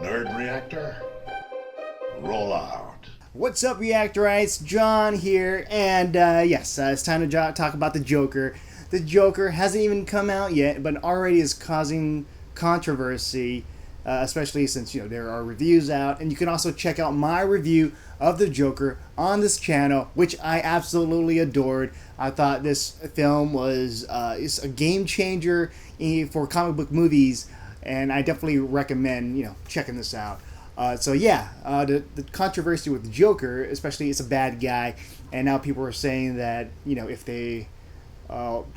Nerd Reactor, roll out. What's up, Reactorites? John here, and yes, it's time to talk about the Joker. The Joker hasn't even come out yet, but already is causing controversy, especially since there are reviews out, and you can also check out my review of the Joker on this channel, which I absolutely adored. I thought this film was is a game changer for comic book movies, and I definitely recommend checking this out. The controversy with the Joker, especially it's a bad guy, and now people are saying that if they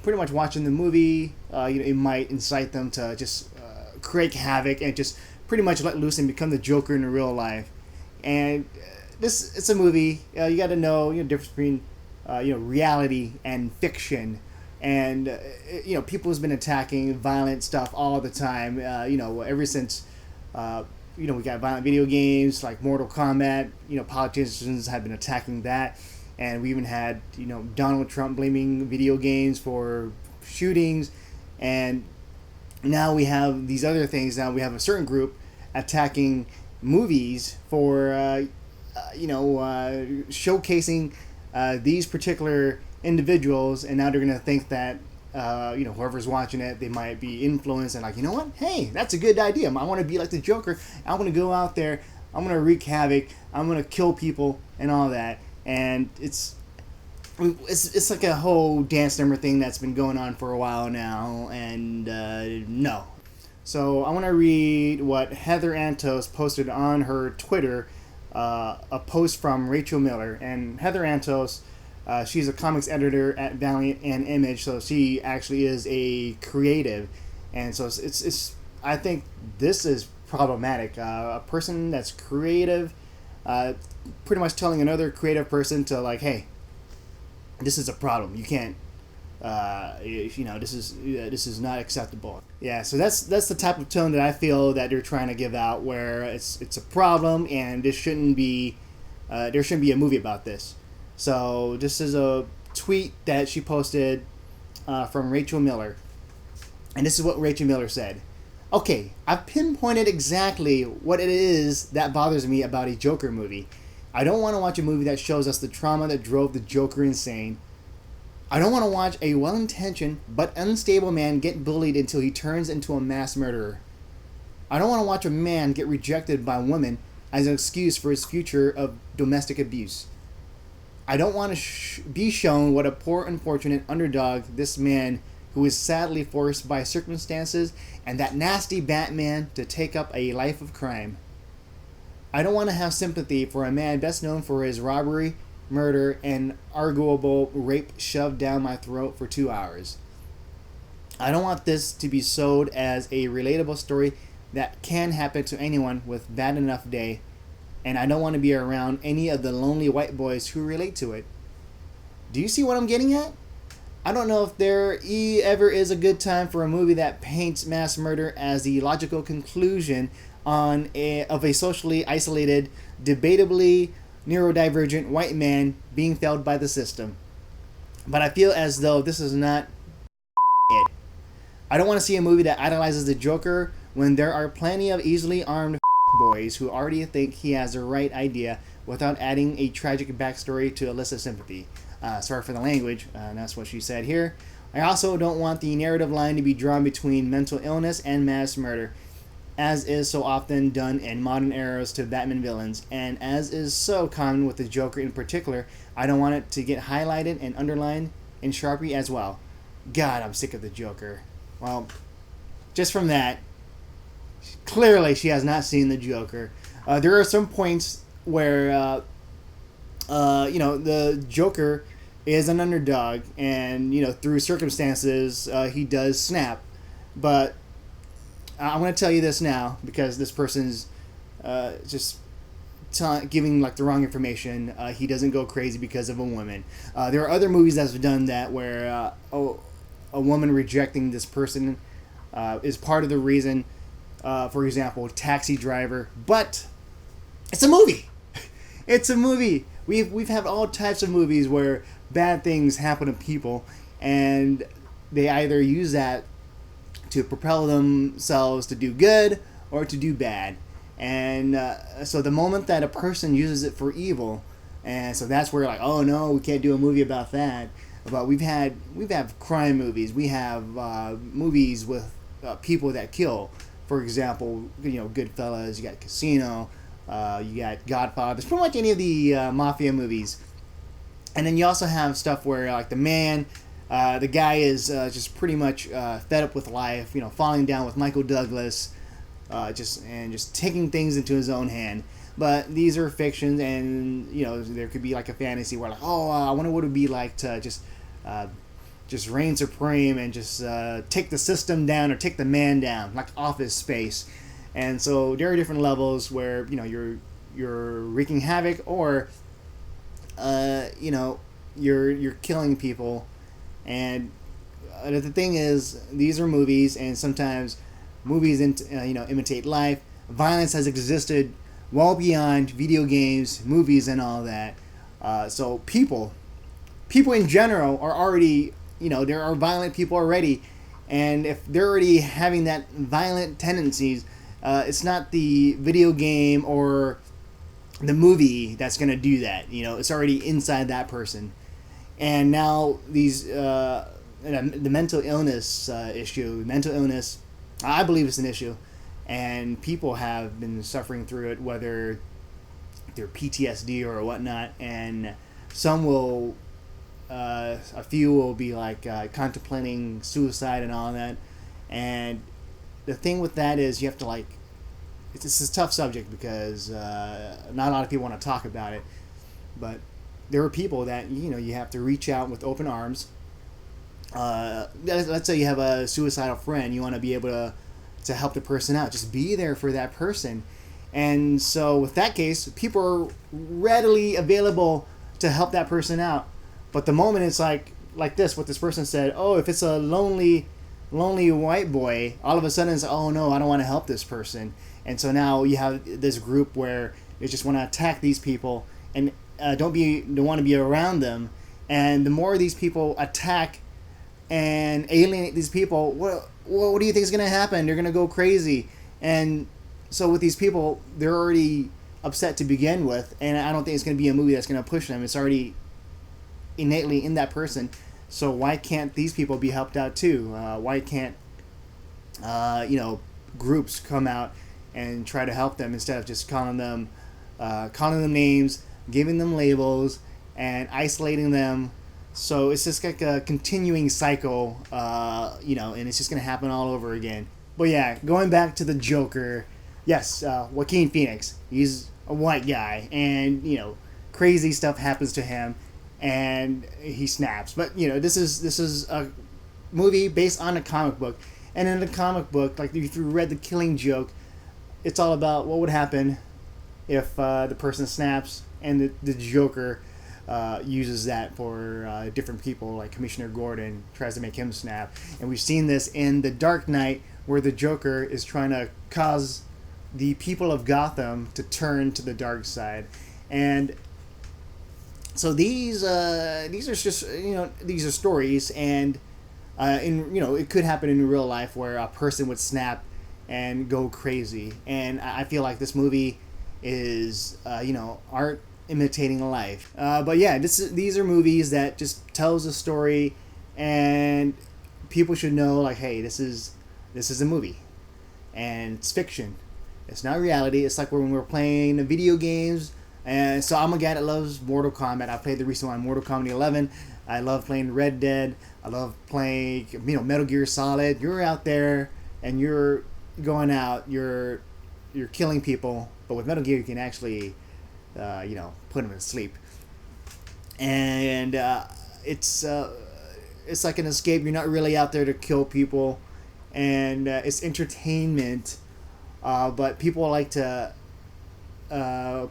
pretty much watching the movie, it might incite them to just create havoc and just pretty much let loose and become the Joker in real life. And it's a movie. You got to know the difference between reality and fiction. And people have been attacking violent stuff all the time. Ever since we got violent video games like Mortal Kombat. Politicians have been attacking that, and we even had Donald Trump blaming video games for shootings, and now we have these other things. Now we have a certain group attacking movies for showcasing these particular individuals, and now they're gonna think that whoever's watching it, they might be influenced and what? Hey, that's a good idea. I want to be like the Joker. I want to go out there. I'm gonna wreak havoc. I'm gonna kill people and all that. And it's like a whole dance number thing that's been going on for a while now. And no. So I want to read what Heather Antos posted on her Twitter, a post from Rachel Miller. And Heather Antos, she's a comics editor at Valiant and Image, so she actually is a creative, and so it's I think this is problematic. A person that's creative, pretty much telling another creative person to hey, this is a problem. You can't, this is not acceptable. Yeah, so that's the type of tone that I feel that they're trying to give out, where it's a problem, and this shouldn't be, there shouldn't be a movie about this. So this is a tweet that she posted from Rachel Miller. And this is what Rachel Miller said. Okay, I've pinpointed exactly what it is that bothers me about a Joker movie. I don't want to watch a movie that shows us the trauma that drove the Joker insane. I don't want to watch a well-intentioned but unstable man get bullied until he turns into a mass murderer. I don't want to watch a man get rejected by women as an excuse for his future of domestic abuse. I don't want to be shown what a poor, unfortunate underdog this man who is sadly forced by circumstances and that nasty Batman to take up a life of crime. I don't want to have sympathy for a man best known for his robbery, murder, and arguable rape shoved down my throat for 2 hours. I don't want this to be sold as a relatable story that can happen to anyone with bad enough day, and I don't want to be around any of the lonely white boys who relate to it. Do you see what I'm getting at? I don't know if there ever is a good time for a movie that paints mass murder as the logical conclusion of a socially isolated, debatably neurodivergent white man being failed by the system. But I feel as though this is not it. I don't want to see a movie that idolizes the Joker when there are plenty of easily armed boys who already think he has the right idea without adding a tragic backstory to elicit sympathy. Sorry for the language, that's what she said here. I also don't want the narrative line to be drawn between mental illness and mass murder, as is so often done in modern eras to Batman villains, and as is so common with the Joker in particular. I don't want it to get highlighted and underlined in Sharpie as well. God, I'm sick of the Joker. Well, just from that, clearly she has not seen the Joker. There are some points where the Joker is an underdog, and through circumstances he does snap. But I'm going to tell you this now, because this person's just giving the wrong information. He doesn't go crazy because of a woman. There are other movies that have done that, where a woman rejecting this person is part of the reason. For example, Taxi Driver. But it's a movie. It's a movie. We've had all types of movies where bad things happen to people, and they either use that to propel themselves to do good or to do bad. And so the moment that a person uses it for evil, and so that's where like, oh no, we can't do a movie about that. But we've had crime movies. We have movies with people that kill. For example, Goodfellas. You got Casino. You got Godfather. There's pretty much any of the mafia movies. And then you also have stuff where like the guy is just pretty much fed up with life. Falling down with Michael Douglas, just taking things into his own hand. But these are fictions, and there could be like a fantasy where like, I wonder what it would be like to just reign supreme and just take the system down or take the man down, like Office Space. And so there are different levels where you're wreaking havoc, or you're killing people. And the thing is, these are movies, and sometimes movies imitate life. Violence has existed well beyond video games, movies, and all that. So people in general are already, there are violent people already, and if they're already having that violent tendencies, it's not the video game or the movie that's going to do that. It's already inside that person. And now the mental illness issue, I believe it's an issue, and people have been suffering through it, whether they're PTSD or whatnot, and some will, a few will be like contemplating suicide and all that. And the thing with that is you have to it's a tough subject because not a lot of people want to talk about it, but there are people that you have to reach out with open arms. Let's say you have a suicidal friend, you want to be able to help the person out. Just be there for that person. And so with that case, people are readily available to help that person out. But the moment it's like this, what this person said, if it's a lonely white boy, all of a sudden it's, oh no, I don't want to help this person. And so now you have this group where they just want to attack these people and don't want to be around them. And the more these people attack and alienate these people, what do you think is going to happen? They're going to go crazy. And so with these people, they're already upset to begin with, and I don't think it's going to be a movie that's going to push them. It's already innately in that person. So why can't these people be helped out too? Why can't groups come out and try to help them instead of just calling them names, giving them labels, and isolating them? So it's just like a continuing cycle, and it's just going to happen all over again. But yeah, going back to the Joker, yes, Joaquin Phoenix, he's a white guy, and, crazy stuff happens to him, and he snaps. But, this is a movie based on a comic book, and in the comic book, like if you read The Killing Joke, it's all about what would happen if the person snaps, and the Joker uses that for different people, like Commissioner Gordon tries to make him snap. And we've seen this in The Dark Knight, where the Joker is trying to cause the people of Gotham to turn to the dark side. And so these are just these are stories, and it could happen in real life where a person would snap and go crazy. And I feel like this movie is art imitating life. But yeah, these are movies that just tells a story, and people should know, like, hey, this is a movie, and it's fiction. It's not reality. It's like when we're playing the video games. And so I'm a guy that loves Mortal Kombat. I played the recent one, Mortal Kombat 11. I love playing Red Dead. I love playing, Metal Gear Solid. You're out there and you're going out. You're killing people. But with Metal Gear, you can actually, put them to sleep. And it's like an escape. You're not really out there to kill people, and it's entertainment. But people like to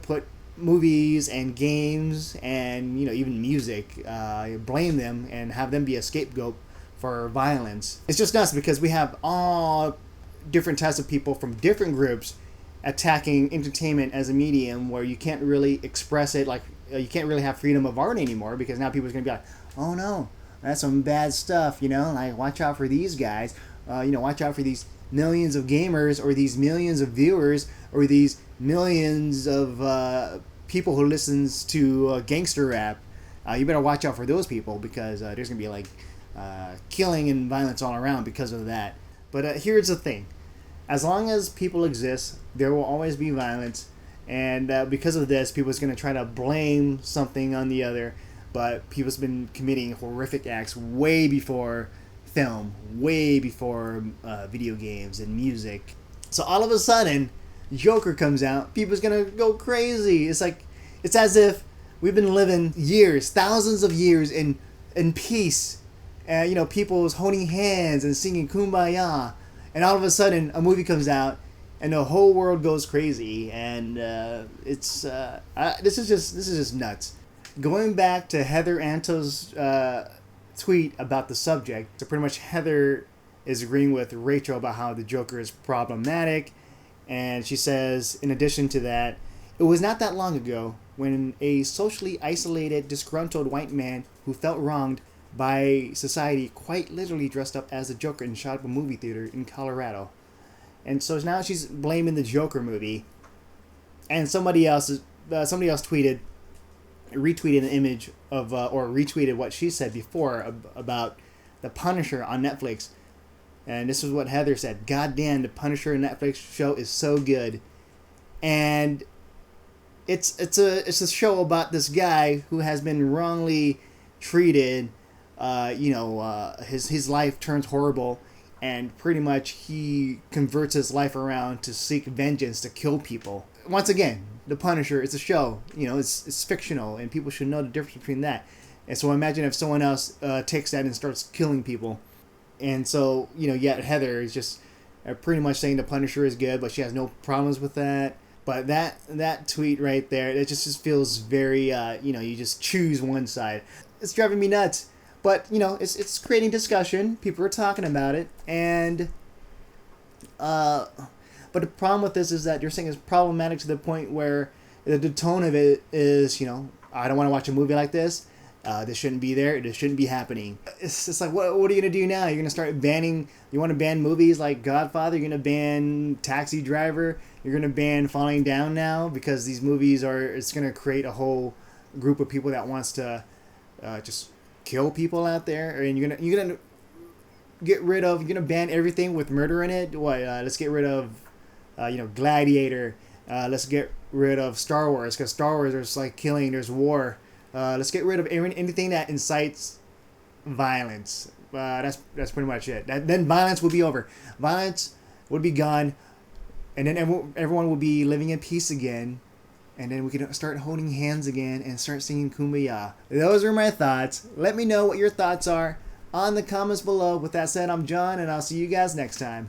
put movies and games and even music, blame them and have them be a scapegoat for violence. It's just nuts because we have all different types of people from different groups attacking entertainment as a medium where you can't really express it, like you can't really have freedom of art anymore, because now people are going to be like, oh no, that's some bad stuff, like watch out for these guys, watch out for these millions of gamers or these millions of viewers or these millions of people who listens to gangster rap. You better watch out for those people, because there's gonna be like killing and violence all around because of that. But here's the thing: as long as people exist, there will always be violence, and because of this, people's gonna try to blame something on the other. But people's been committing horrific acts way before film, way before video games and music. So all of a sudden, Joker comes out, people's gonna go crazy. It's as if we've been living years, thousands of years in peace. People's holding hands and singing "Kumbaya," and all of a sudden, a movie comes out, and the whole world goes crazy. And this is just nuts. Going back to Heather Anto's tweet about the subject, so pretty much Heather is agreeing with Rachel about how the Joker is problematic, and she says, in addition to that, it was not that long ago when a socially isolated, disgruntled white man who felt wronged by society quite literally dressed up as the Joker and shot up a movie theater in Colorado. And so now she's blaming the Joker movie, and somebody else retweeted an image of or retweeted what she said before about The Punisher on Netflix. And this is what Heather said: "God damn, The Punisher Netflix show is so good." And it's a show about this guy who has been wrongly treated. His life turns horrible, and pretty much he converts his life around to seek vengeance, to kill people. Once again, The Punisher, it's a show. It's fictional, and people should know the difference between that. And so imagine if someone else takes that and starts killing people. And so, yet Heather is just pretty much saying The Punisher is good, but she has no problems with that. But that tweet right there, it just feels very, you just choose one side. It's driving me nuts. But, it's creating discussion. People are talking about it. And, but the problem with this is that you're saying it's problematic to the point where the tone of it is, I don't want to watch a movie like this. This shouldn't be there. This shouldn't be happening. It's just like, what are you going to do now? You're going to start banning, you want to ban movies like Godfather? You're going to ban Taxi Driver? You're going to ban Falling Down now? Because these movies it's going to create a whole group of people that wants to just kill people out there. And you're gonna get rid of, you're gonna ban everything with murder in it. Let's get rid of Gladiator. Let's get rid of Star Wars, because Star Wars, there's like killing, there's war. Let's get rid of anything that incites violence. That's pretty much it. Then violence will be over. Violence would be gone, and then everyone will be living in peace again. And then we can start holding hands again and start singing Kumbaya. Those are my thoughts. Let me know what your thoughts are on the comments below. With that said, I'm John, and I'll see you guys next time.